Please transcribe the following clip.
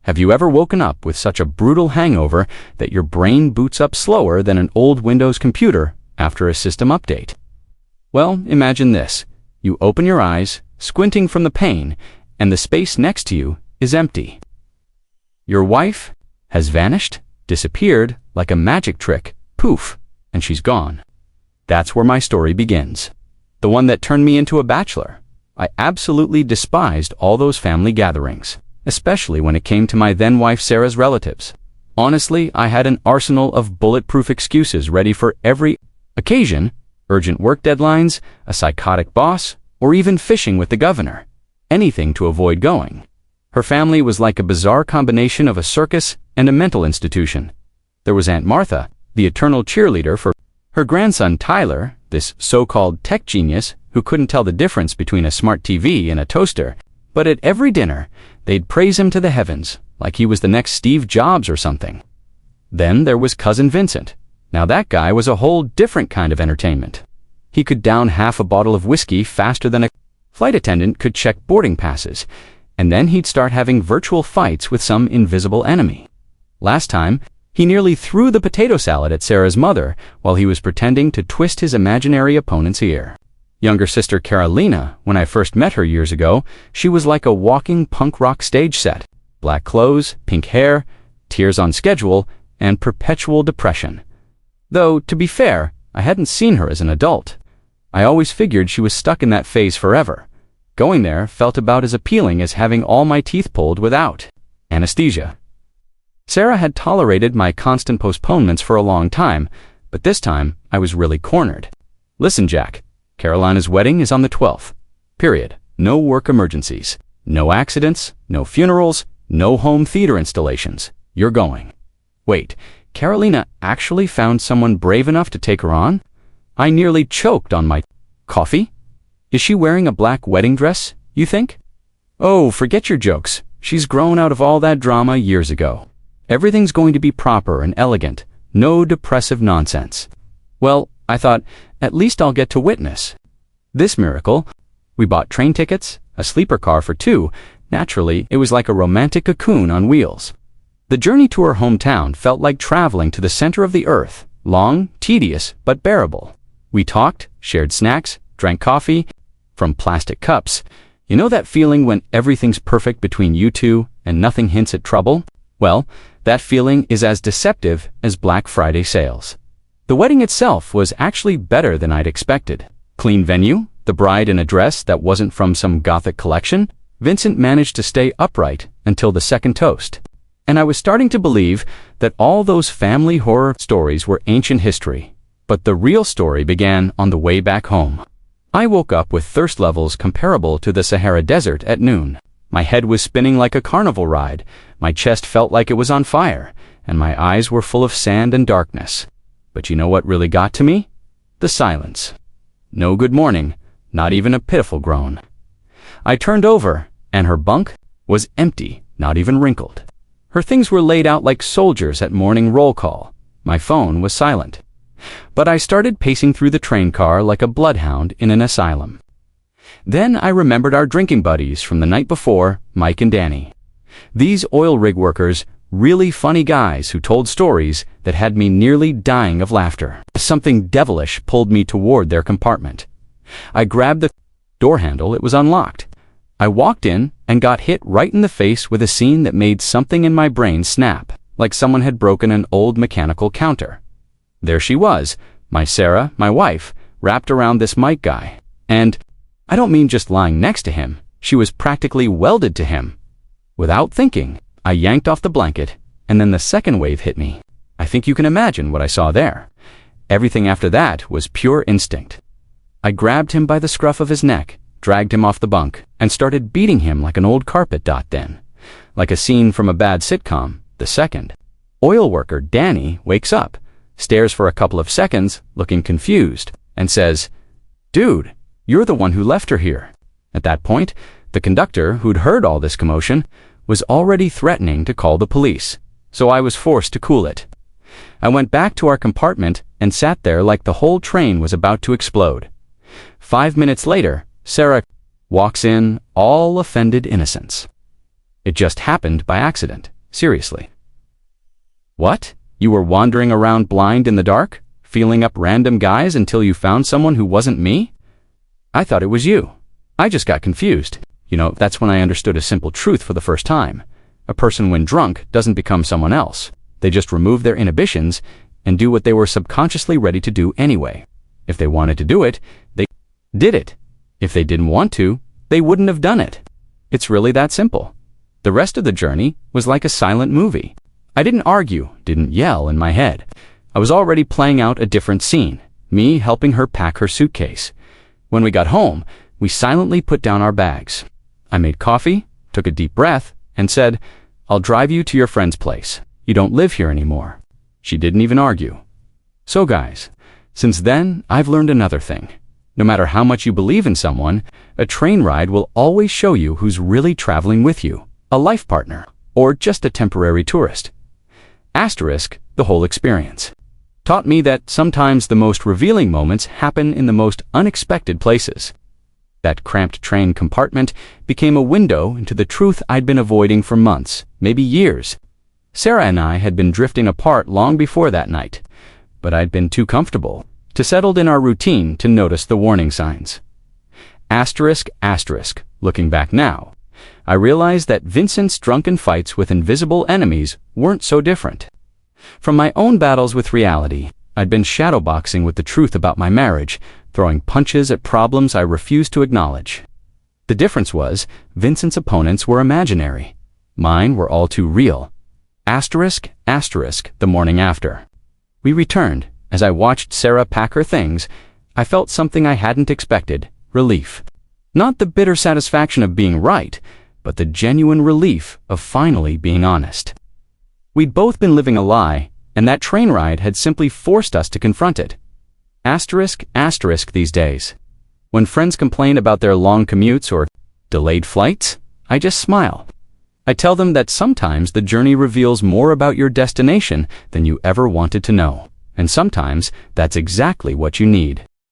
Have you ever woken up with such a brutal hangover that your brain boots up slower than an old Windows computer after a system update? Well, imagine this. You open your eyes, squinting from the pain, and the space next to you is empty. Your wife has vanished, disappeared like a magic trick, poof, and she's gone. That's where my story begins. The one that turned me into a bachelor. I absolutely despised all those family gatherings, especially when it came to my then-wife Sarah's relatives. Honestly, I had an arsenal of bulletproof excuses ready for every occasion: urgent work deadlines, a psychotic boss, or even fishing with the governor. Anything to avoid going. Her family was like a bizarre combination of a circus and a mental institution. There was Aunt Martha, the eternal cheerleader for her grandson Tyler, this so-called tech genius who couldn't tell the difference between a smart TV and a toaster, but at every dinner, they'd praise him to the heavens, like he was the next Steve Jobs or something. Then there was Cousin Vincent. Now that guy was a whole different kind of entertainment. He could down half a bottle of whiskey faster than a flight attendant could check boarding passes, and then he'd start having virtual fights with some invisible enemy. Last time, he nearly threw the potato salad at Sarah's mother while he was pretending to twist his imaginary opponent's ear. Younger sister Carolina, when I first met her years ago, she was like a walking punk rock stage set. Black clothes, pink hair, tears on schedule, and perpetual depression. Though, to be fair, I hadn't seen her as an adult. I always figured she was stuck in that phase forever. Going there felt about as appealing as having all my teeth pulled without anesthesia. Sarah had tolerated my constant postponements for a long time, but this time I was really cornered. Listen, Jack, Carolina's wedding is on the 12th. Period. No work emergencies. No accidents, no funerals, no home theater installations. You're going. Wait, Carolina actually found someone brave enough to take her on? I nearly choked on my coffee. Is she wearing a black wedding dress, you think? Oh, forget your jokes. She's grown out of all that drama years ago. Everything's going to be proper and elegant. No depressive nonsense. Well, I thought, at least I'll get to witness this miracle. We bought train tickets, a sleeper car for two. Naturally, it was like a romantic cocoon on wheels. The journey to her hometown felt like traveling to the center of the earth. Long, tedious, but bearable. We talked, shared snacks, drank coffee from plastic cups. You know that feeling when everything's perfect between you two and nothing hints at trouble? Well, that feeling is as deceptive as Black Friday sales. The wedding itself was actually better than I'd expected. Clean venue, the bride in a dress that wasn't from some gothic collection. Vincent managed to stay upright until the second toast. And I was starting to believe that all those family horror stories were ancient history. But the real story began on the way back home. I woke up with thirst levels comparable to the Sahara Desert at noon. My head was spinning like a carnival ride, my chest felt like it was on fire, and my eyes were full of sand and darkness. But you know what really got to me? The silence. No good morning, not even a pitiful groan. I turned over, and her bunk was empty, not even wrinkled. Her things were laid out like soldiers at morning roll call. My phone was silent. But I started pacing through the train car like a bloodhound in an asylum. Then I remembered our drinking buddies from the night before, Mike and Danny. These oil rig workers, really funny guys who told stories that had me nearly dying of laughter. Something devilish pulled me toward their compartment. I grabbed the door handle, it was unlocked. I walked in and got hit right in the face with a scene that made something in my brain snap, like someone had broken an old mechanical counter. There she was, my Sarah, my wife, wrapped around this Mike guy. And I don't mean just lying next to him, she was practically welded to him. Without thinking, I yanked off the blanket, and then the second wave hit me. I think you can imagine what I saw there. Everything after that was pure instinct. I grabbed him by the scruff of his neck, dragged him off the bunk, and started beating him like an old carpet then. Like a scene from a bad sitcom, the second. Oil worker Danny wakes up, stares for a couple of seconds, looking confused, and says, "Dude, you're the one who left her here." At that point, the conductor, who'd heard all this commotion, was already threatening to call the police, so I was forced to cool it. I went back to our compartment and sat there like the whole train was about to explode. 5 minutes later, Sarah walks in, all offended innocence. It just happened by accident. Seriously. What? You were wandering around blind in the dark, feeling up random guys until you found someone who wasn't me? I thought it was you. I just got confused. That's when I understood a simple truth for the first time. A person when drunk doesn't become someone else. They just remove their inhibitions and do what they were subconsciously ready to do anyway. If they wanted to do it, they did it. If they didn't want to, they wouldn't have done it. It's really that simple. The rest of the journey was like a silent movie. I didn't argue, didn't yell in my head. I was already playing out a different scene, me helping her pack her suitcase. When we got home, we silently put down our bags. I made coffee, took a deep breath, and said, "I'll drive you to your friend's place. You don't live here anymore." She didn't even argue. So guys, since then, I've learned another thing. No matter how much you believe in someone, a train ride will always show you who's really traveling with you, a life partner, or just a temporary tourist. Asterisk, the whole experience. Taught me that sometimes the most revealing moments happen in the most unexpected places. That cramped train compartment became a window into the truth I'd been avoiding for months, maybe years. Sarah and I had been drifting apart long before that night, but I'd been too comfortable, too settled in our routine to notice the warning signs. Asterisk, asterisk, looking back now, I realized that Vincent's drunken fights with invisible enemies weren't so different. From my own battles with reality, I'd been shadowboxing with the truth about my marriage, throwing punches at problems I refused to acknowledge. The difference was, Vincent's opponents were imaginary. Mine were all too real. Asterisk, asterisk, the morning after. We returned. As I watched Sarah pack her things, I felt something I hadn't expected, relief. Not the bitter satisfaction of being right, but the genuine relief of finally being honest. We'd both been living a lie, and that train ride had simply forced us to confront it. Asterisk, asterisk these days. When friends complain about their long commutes or delayed flights, I just smile. I tell them that sometimes the journey reveals more about your destination than you ever wanted to know, and sometimes that's exactly what you need.